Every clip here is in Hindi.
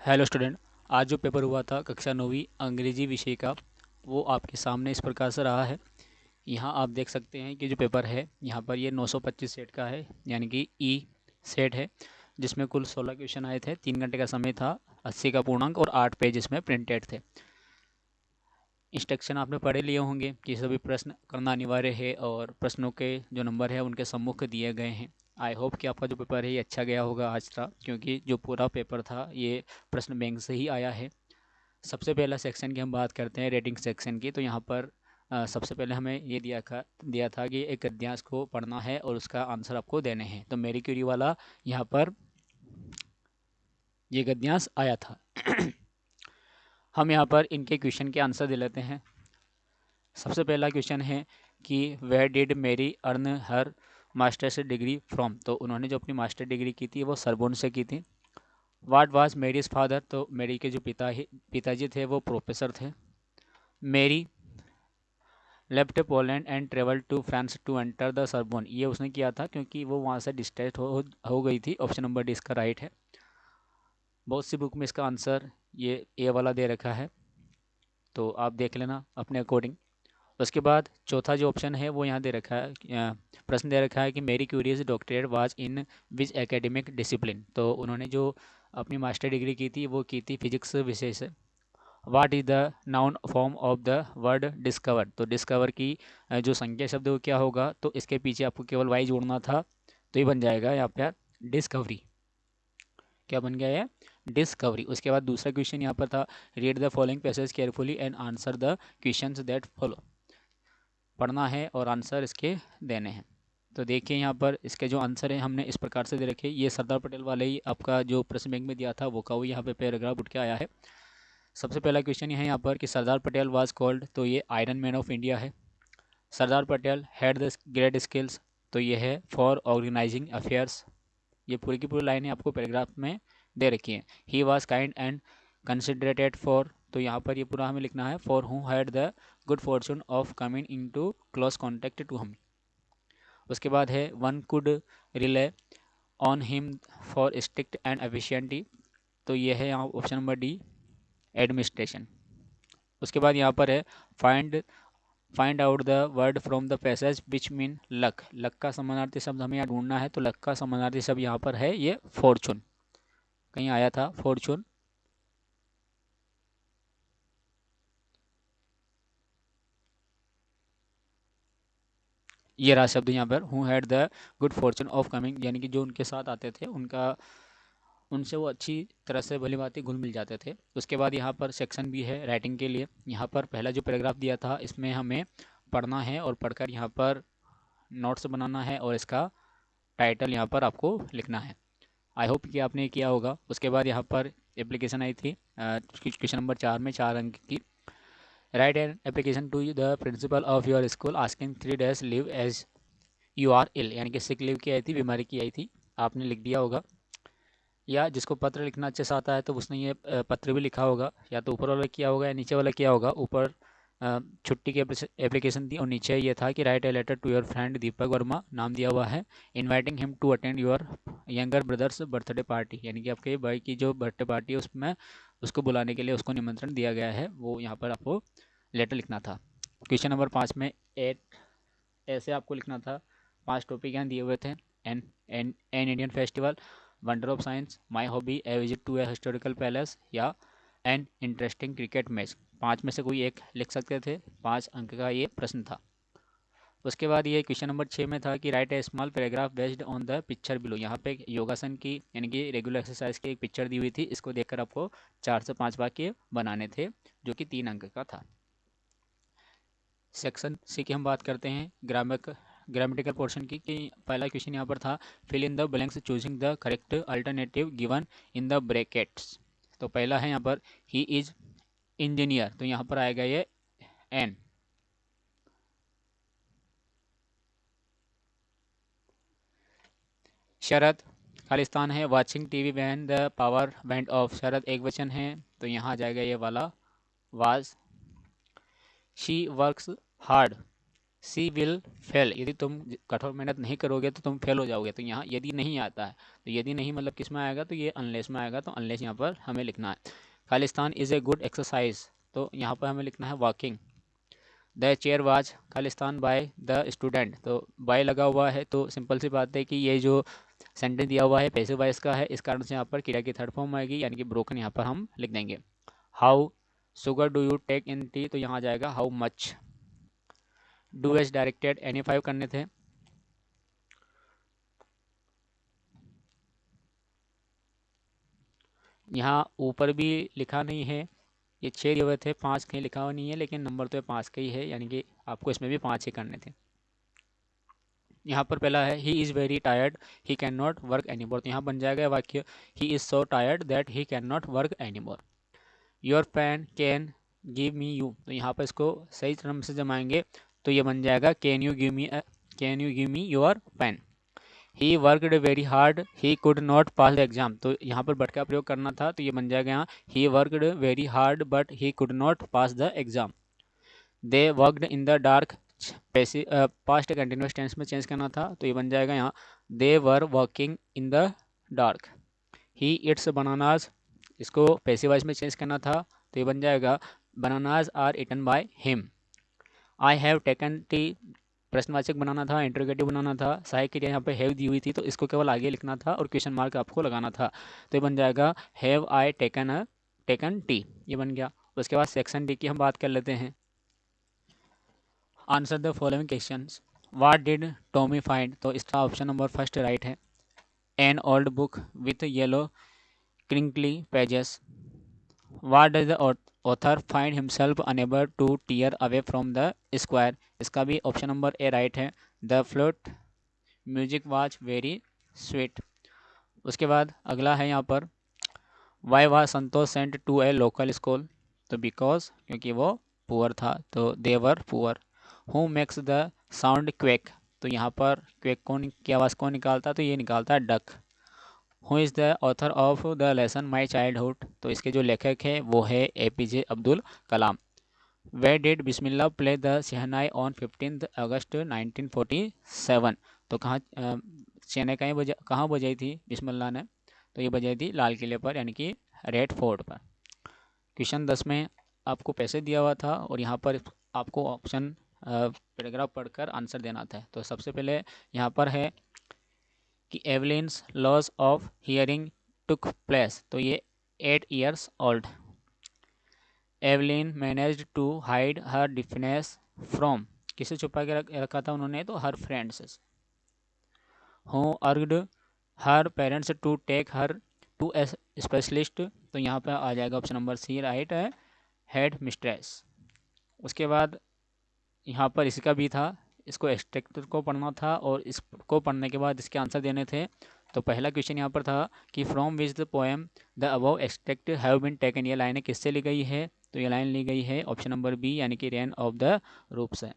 Hello student. आज जो पेपर हुआ था कक्षा 9वीं अंग्रेजी विषय का, वो आपके सामने इस प्रकार से रहा है। यहाँ आप देख सकते हैं कि जो पेपर है यहाँ पर ये 925 सेट का है, यानी कि ई सेट है, जिसमें कुल 16 क्वेश्चन आए थे। 3 घंटे का समय था, 80 का पूर्णांक और 8 पेज इसमें प्रिंटेड थे। इंस्ट्रक्शन आपने पढ़े लिए होंगे कि सभी प्रश्न करना अनिवार्य है और प्रश्नों के जो नंबर है उनके सम्मुख दिए गए हैं। आई होप कि आपका जो पेपर है ये अच्छा गया होगा आज का, क्योंकि जो पूरा पेपर था ये प्रश्न बैंक से ही आया है। सबसे पहला सेक्शन की हम बात करते हैं, रेटिंग सेक्शन की। तो यहाँ पर सबसे पहले हमें ये दिया था कि एक गद्यांश को पढ़ना है और उसका आंसर आपको देने हैं। तो मैरी क्यूरी वाला यहाँ पर ये गद्यांश आया था। हम यहाँ पर इनके क्वेश्चन के आंसर दे लेते हैं। सबसे पहला क्वेश्चन है कि where did Mary earn her master's degree from. तो उन्होंने जो अपनी मास्टर डिग्री की थी वो सरबोन से की थी। What was Mary's father. तो मैरी के जो पिताजी थे वो प्रोफेसर थे। Mary left Poland and travel to France to enter the Sorbonne. ये उसने किया था क्योंकि वो वहाँ से डिस्ट्रैक्ट हो गई थी। ऑप्शन नंबर डी इसका राइट है। बहुत सी बुक में इसका आंसर ये ए वाला दे रखा है, तो आप देख लेना अपने अकॉर्डिंग। उसके बाद चौथा जो ऑप्शन है वो यहाँ दे रखा है, प्रश्न दे रखा है कि Mary Curie's doctorate was in which academic discipline. तो उन्होंने जो अपनी मास्टर डिग्री की थी वो की थी फिजिक्स विषय से। What is the noun form of the word discover. तो डिस्कवर की जो संज्ञा शब्द वो क्या होगा, तो इसके पीछे आपको केवल वाई जोड़ना था, तो ये बन जाएगा यहाँ पर डिस्कवरी। क्या बन गया है? डिस्कवरी। उसके बाद दूसरा क्वेश्चन यहाँ पर था, read the following passage carefully and answer the questions that follow. पढ़ना है और आंसर इसके देने हैं। तो देखिए यहाँ पर इसके जो आंसर है हमने इस प्रकार से दे रखे। ये सरदार पटेल वाले ही आपका जो प्रश्न बैंक में दिया था वो का वो यहाँ पे पैराग्राफ उठ के आया है। सबसे पहला क्वेश्चन ये है यहाँ पर कि सरदार पटेल वाज कॉल्ड। तो ये आयरन मैन ऑफ इंडिया है। Sardar Patel had the great skills. तो ये है फॉर ऑर्गेनाइजिंग अफेयर्स। ये पूरी की पूरी लाइनें आपको पैराग्राफ में दे रखी हैं। He was kind and considerate for. तो यहाँ पर ये पूरा हमें लिखना है, for who had the good fortune of coming in to close contact to him. उसके बाद है one could rely on him for strict and efficiency. तो ये है यहाँ ऑप्शन नंबर डी, एडमिनिस्ट्रेशन। उसके बाद यहाँ पर है find out the word from the passage which mean luck. Luck का समानार्थी शब्द हमें यहाँ ढूंढना है। तो लक का समानार्थी शब्द यहाँ पर है ये फॉर्चून। कहीं आया था फॉर्चून। ये रहा शब्द यहाँ पर, who had the good fortune of coming, यानी कि जो उनके साथ आते थे उनका उनसे वो अच्छी तरह से भली भांति घुल मिल जाते थे। उसके बाद यहाँ पर सेक्शन भी है राइटिंग के लिए। यहाँ पर पहला जो पैराग्राफ दिया था इसमें हमें पढ़ना है और पढ़कर यहाँ पर नोट्स बनाना है और इसका टाइटल यहाँ पर आपको लिखना है। आई होप कि आपने किया होगा। उसके बाद यहाँ पर एप्लीकेशन आई थी क्वेश्चन नंबर 4 में 4 अंक की। Write an application to the principal of your school asking 3 days leave as you are ill. यानी कि सिक लीव की आई थी, बीमारी की आई थी, आपने लिख दिया होगा। या जिसको पत्र लिखना अच्छे से आता है तो उसने ये पत्र भी लिखा होगा, या तो ऊपर वाला किया होगा या नीचे वाला किया होगा। ऊपर छुट्टी की एप्लीकेशन थी और नीचे ये था कि write a letter to your friend Deepak Verma, नाम दिया हुआ है, inviting him to attend your younger brother's birthday party. यानी कि आपके भाई की जो बर्थडे पार्टी है उसमें उसको बुलाने के लिए उसको निमंत्रण दिया गया है, वो यहाँ पर आपको लेटर लिखना था। क्वेश्चन नंबर 5 में एट ऐसे आपको लिखना था। 5 टॉपिक यहाँ दिए हुए थे। An an an Indian festival, wonder of science, my hobby, a visit to a historical palace, या एन इंटरेस्टिंग क्रिकेट मैच। 5 में से कोई एक लिख सकते थे। 5 अंक का ये प्रश्न था। उसके बाद ये क्वेश्चन नंबर 6 में था कि write A small paragraph based on the picture below. यहाँ पे योगासन की यानी कि रेगुलर एक्सरसाइज की एक पिक्चर दी हुई थी, इसको देखकर आपको 4 से 5 वाक्य बनाने थे, जो कि 3 अंक का था। सेक्शन सी की हम बात करते हैं ग्रामेटिकल पोर्शन की। कि पहला क्वेश्चन यहाँ पर था, fill in the blanks choosing the correct alternative given in the brackets. तो पहला है यहाँ पर ही इज इंजीनियर। तो यहाँ पर आएगा ये एन। शरद खालिस्तान है, watching TV when the power went off. Sharad एक वचन है तो यहाँ आ जाएगा ये वाला was. She works hard she will fail, यदि तुम कठोर मेहनत नहीं करोगे तो तुम फेल हो जाओगे। तो यहाँ यदि नहीं आता है, तो यदि नहीं मतलब किस में आएगा, तो ये अनलेस में आएगा। तो अनलेस यहाँ पर हमें लिखना है। Khalistan is a good exercise, तो यहाँ पर हमें लिखना है walking. The chair was Khalistan by the student, तो बाय लगा हुआ है, तो सिंपल सी बात है कि ये जो सेंटेंस दिया हुआ है पैसिव वॉइस का है, इस कारण से यहाँ पर क्रिया की थर्ड फॉर्म आएगी, यानी कि ब्रोकन यहाँ पर हम लिख देंगे। How sugar do you take in tea, तो यहाँ आ जाएगा how much. Do as directed any 5 करने थे। यहाँ ऊपर भी लिखा नहीं है, ये 6 दिए हुए थे, 5 कहीं लिखा हुआ नहीं है, लेकिन नंबर तो 5 का ही है, यानी कि आपको इसमें भी 5 ही करने थे। यहाँ पर पहला है he is very tired he can not work any more, तो यहाँ बन जाएगा वाक्य he is so tired that he can not work any more. Your pen can give me you, तो यहाँ पर इसको सही क्रम से जमाएंगे तो ये बन जाएगा can you give me your pen. He worked very hard he could not pass the exam, तो यहाँ पर बट का प्रयोग करना था, तो ये बन जाएगा यहाँ he worked very hard but he could not pass the exam. They worked in the dark, past continuous tense में चेंज करना था, तो ये बन जाएगा यहाँ they were working in the dark. He eats bananas, इसको पैसिव वॉइस में चेंज करना था, तो ये बन जाएगा bananas are eaten by him. I have taken tea, प्रश्नवाचक बनाना था, इंटरोगेटिव बनाना था, सहायक क्रिया यहाँ पे हैव दी हुई थी, तो इसको केवल आगे लिखना था और क्वेश्चन मार्क आपको लगाना था, तो ये बन जाएगा हैव आई टेकन टी, ये बन गया। उसके बाद सेक्शन डी की हम बात कर लेते हैं। Answer the following questions. What did Tommy find, तो इसका ऑप्शन नंबर फर्स्ट राइट है। An old book with yellow crinkly pages. What does the author find himself unable to tear away from the square, इसका भी ऑप्शन नंबर ए राइट है। The flute music was very sweet। उसके बाद अगला है यहाँ पर Why was Santosh sent to a local school, तो because क्योंकि वो पुअर था, तो they were poor। Who makes the sound quack, तो यहाँ पर क्वेक कौन की आवाज़ कौन निकालता, तो ये निकालता है duck. Who is the author of the lesson my childhood, तो इसके जो लेखक है वो है APJ Abdul Kalam. Way did Bismillah play the shehnai on 15 अगस्त 1947, तो कहाँ बजाई थी बिस्मिल्लाह ने, तो ये बजाई थी लाल किले पर, यानी कि रेड फोर्ट पर। क्वेश्चन 10 में आपको पैसे दिया हुआ था और यहाँ पर आपको ऑप्शन पैराग्राफ पढ़कर आंसर देना था। तो सबसे पहले यहाँ पर है कि Evelyn's loss of hearing took place, तो ये 8 years old। Evelyn managed to hide her deafness from, किसे छुपा के रखा था उन्होंने, तो her friends. Who urged her parents to take her to a specialist, तो यहाँ पर आ जाएगा ऑप्शन नंबर सी राइट है, हेड मिस्ट्रेस। उसके बाद यहाँ पर इसका भी था, इसको एक्सट्रैक्टर को पढ़ना था और इसको पढ़ने के बाद इसके आंसर देने थे। तो पहला क्वेश्चन यहाँ पर था कि from which the poem the above extract have been taken, ये लाइनें किससे ली गई है, तो ये लाइन ली गई है ऑप्शन नंबर बी, यानी कि रेन ऑफ द रूप्स है।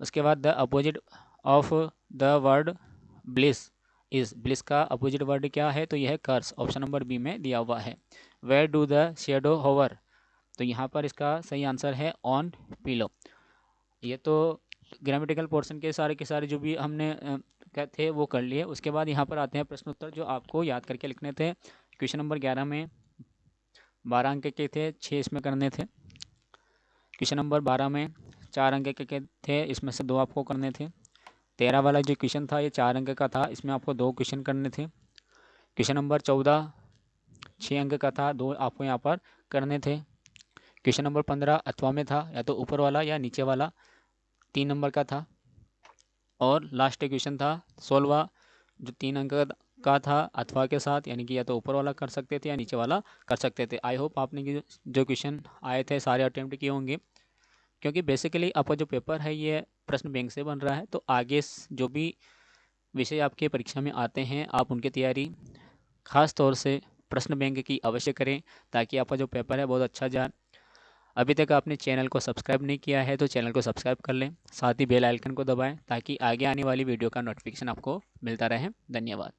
उसके बाद the opposite of the word bliss is, bliss का अपोजिट वर्ड क्या है, तो यह है कर्स, ऑप्शन नंबर बी में दिया हुआ है। Where do the shadow hover, तो यहाँ पर इसका सही आंसर है ऑन पिलो। ये तो ग्रामेटिकल पोर्शन के सारे जो भी हमने थे वो कर लिए। उसके बाद यहाँ पर आते हैं प्रश्न उत्तर जो आपको याद करके लिखने थे। क्वेश्चन नंबर 11 में 12 अंक के थे, 6 इसमें करने थे। क्वेश्चन नंबर 12 में 4 अंक के थे, इसमें से 2 आपको करने थे। 13 वाला जो क्वेश्चन था ये 4 अंक का था, इसमें आपको 2 क्वेश्चन करने थे। क्वेश्चन नंबर 14 6 अंक का था, 2 आपको यहाँ पर करने थे। क्वेश्चन नंबर 15 अथवा में था, या तो ऊपर वाला या नीचे वाला, 3 नंबर का था। और लास्ट क्वेश्चन था 16वां जो 3 अंक का था अथवा के साथ, यानी कि या तो ऊपर वाला कर सकते थे या नीचे वाला कर सकते थे। आई होप आपने जो क्वेश्चन आए थे सारे अटेम्प्ट किए होंगे, क्योंकि बेसिकली आपका जो पेपर है ये प्रश्न बैंक से बन रहा है। तो आगे जो भी विषय आपके परीक्षा में आते हैं आप उनकी तैयारी खास तौर से प्रश्न बैंक की अवश्य करें, ताकि आपका जो पेपर है बहुत अच्छा जाए। अभी तक आपने चैनल को सब्सक्राइब नहीं किया है तो चैनल को सब्सक्राइब कर लें, साथ ही बेल आइकन को दबाएं ताकि आगे आने वाली वीडियो का नोटिफिकेशन आपको मिलता रहे। धन्यवाद।